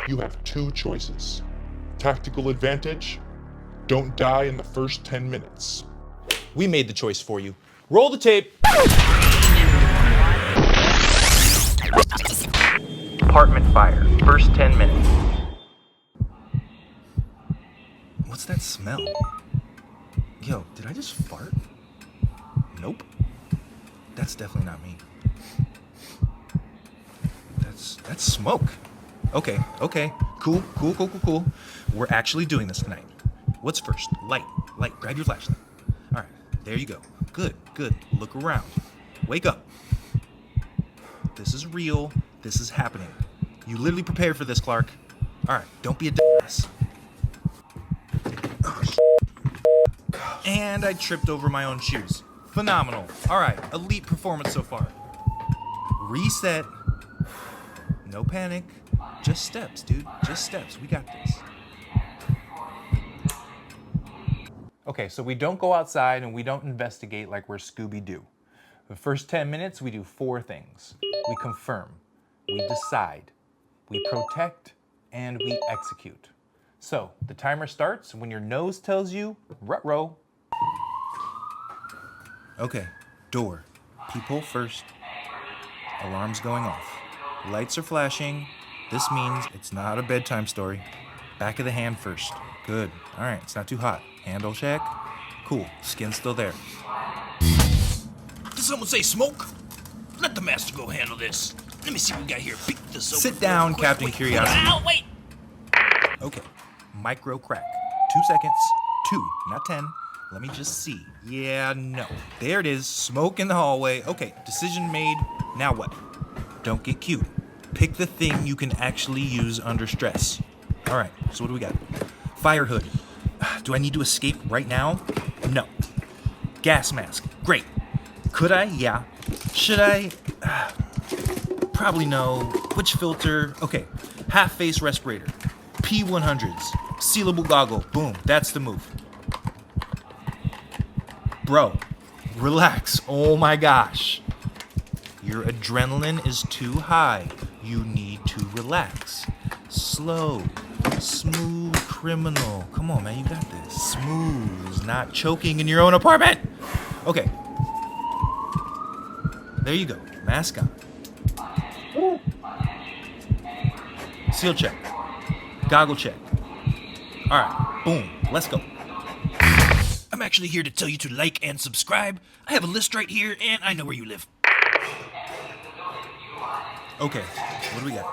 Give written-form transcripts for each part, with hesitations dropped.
You have two choices. Tactical advantage, don't die in the first 10 minutes. We made the choice for you. Roll the tape. Apartment fire, first 10 minutes. What's that smell? Yo, did I just fart? Nope. That's definitely not me. That's smoke. Okay. Cool. We're actually doing this tonight. What's first? Light. Grab your flashlight. All right, there you go. Good. Look around. Wake up. This is real. This is happening. You literally prepared for this, Clark. All right, don't be a dumbass. And I tripped over my own shoes. Phenomenal. All right, elite performance so far. Reset. No panic. Just steps, dude. Just steps. We got this. Okay, so we don't go outside and we don't investigate like we're Scooby-Doo. The first 10 minutes, we do 4 things. We confirm, we decide, we protect, and we execute. So, the timer starts when your nose tells you, rut-row. Okay, door. Peephole first. Alarm's going off. Lights are flashing. This means it's not a bedtime story. Back of the hand first. Good. All right, it's not too hot. Handle check. Cool. Skin's still there. Did someone say smoke? Let the master go handle this. Let me see what we got here. Pick this open. Sit down, Quick, Captain wait. Curiosity. Ow, wait. Okay. Micro crack. 2 seconds. 2, not 10. Let me just see. Yeah, no. There it is. Smoke in the hallway. Okay, decision made. Now what? Don't get cute. Pick the thing you can actually use under stress. All right, so what do we got? Fire hood. Do I need to escape right now? No. Gas mask. Great. Could I? Yeah. Should I? Probably no. Which filter? Okay. Half face respirator. P100s. Sealable goggle. Boom. That's the move. Bro, relax. Oh my gosh. Your adrenaline is too high. You need to relax. Slow, smooth criminal. Come on, man, you got this. Smooth, not choking in your own apartment. Okay. There you go. Mask on. Seal check. Goggle check. All right, boom. Let's go. I'm actually here to tell you to like and subscribe. I have a list right here, and I know where you live. Okay, what do we got?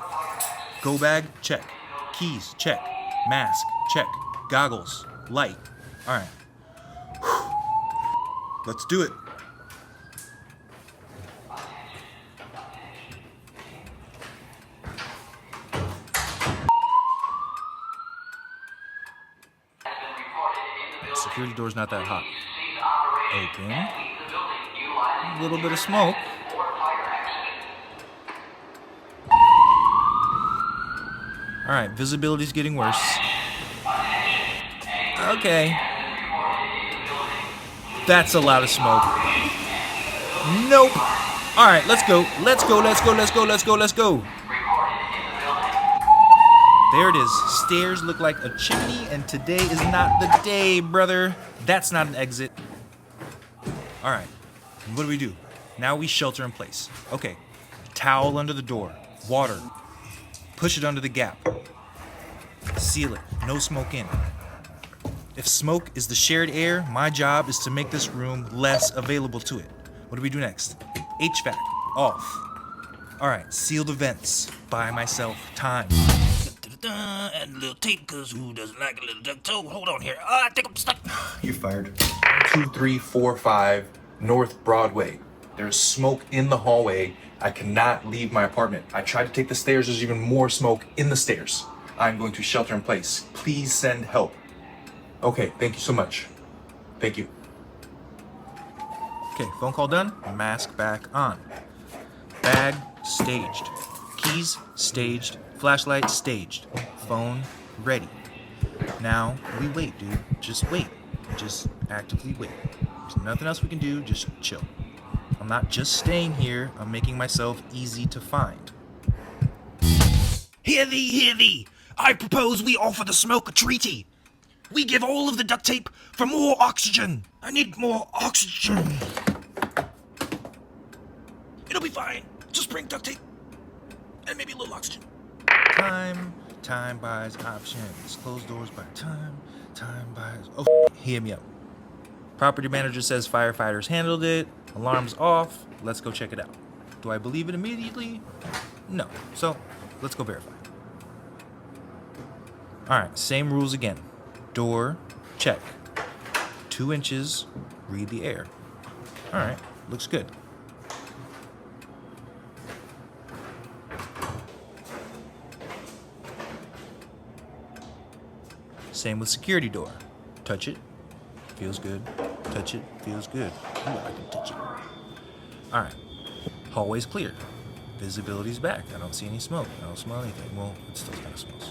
Go bag, check. Keys, check. Mask, check. Goggles, light. All right. Whew. Let's do it. Security door's not that hot. Open. A little bit of smoke. All right, visibility's getting worse. Okay. That's a lot of smoke. Nope. All right, let's go. There it is. Stairs look like a chimney, and today is not the day, brother. That's not an exit. All right, what do? Now we shelter in place. Okay, towel under the door, water. Push it under the gap. Seal it. No smoke in. If smoke is the shared air, my job is to make this room less available to it. What do we do next? HVAC. Off. Alright, seal the vents. Buy myself time. And a little tape, because who doesn't like a little duck toe? Hold on here. I think I'm stuck. You're fired. 2345 North Broadway. There's smoke in the hallway. I cannot leave my apartment. I tried to take the stairs. There's even more smoke in the stairs. I'm going to shelter in place. Please send help. Okay, thank you so much. Thank you. Okay, phone call done. Mask back on. Bag staged. Keys staged. Flashlight staged. Phone ready. Now we wait, dude. Just wait. Just actively wait. There's nothing else we can do. Just chill. I'm not just staying here. I'm making myself easy to find. Hear thee, hear thee. I propose we offer the smoke a treaty. We give all of the duct tape for more oxygen. I need more oxygen. It'll be fine. Just bring duct tape and maybe a little oxygen. Time buys options. Closed doors buy time buys... Oh, hear me up. Property manager says firefighters handled it. Alarm's off. Let's go check it out. Do I believe it immediately? No. So, let's go verify. Alright, same rules again. Door, check. 2 inches, read the air. Alright, looks good. Same with security door. Touch it, feels good. Touch it, feels good. Ooh, I can touch it. Alright, hallway's clear. Visibility's back. I don't see any smoke. I don't smell anything. Well, it still kind of smells.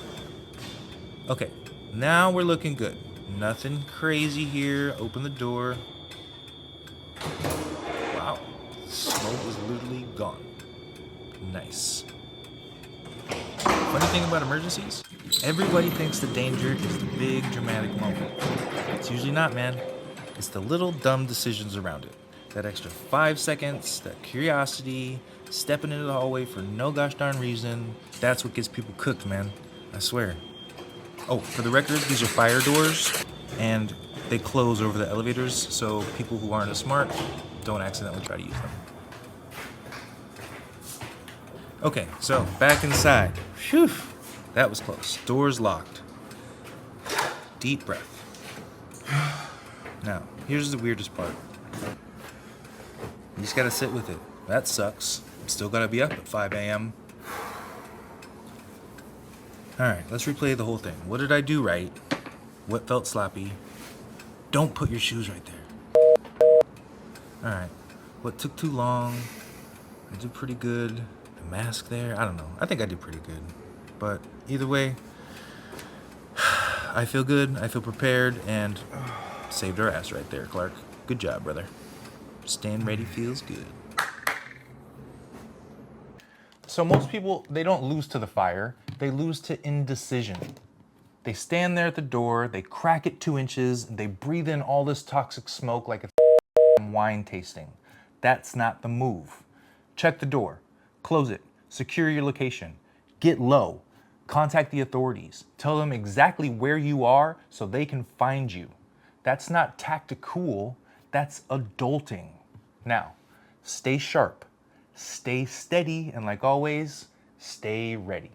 Okay, now we're looking good. Nothing crazy here. Open the door. Wow, smoke is literally gone. Nice. Funny thing about emergencies, everybody thinks the danger is the big dramatic moment. It's usually not, man. It's the little dumb decisions around it. That extra 5 seconds, that curiosity, stepping into the hallway for no gosh darn reason. That's what gets people cooked, man. I swear. Oh, for the record, these are fire doors, and they close over the elevators, so people who aren't as smart don't accidentally try to use them. Okay, so back inside. Phew, that was close. Doors locked. Deep breath. Now, here's the weirdest part. You just gotta sit with it. That sucks. Still gotta be up at 5 a.m. Alright, let's replay the whole thing. What did I do right? What felt sloppy? Don't put your shoes right there. Alright, what took too long? I did pretty good. The mask there? I don't know. I think I did pretty good. But either way, I feel good, I feel prepared, and saved our ass right there, Clark. Good job, brother. Stand ready feels good. So most people, they don't lose to the fire, they lose to indecision. They stand there at the door, they crack it 2 inches, and they breathe in all this toxic smoke like it's wine tasting. That's not the move. Check the door, close it, secure your location, get low, contact the authorities, tell them exactly where you are so they can find you. That's not tactical, that's adulting. Now, stay sharp, stay steady, and like always, stay ready.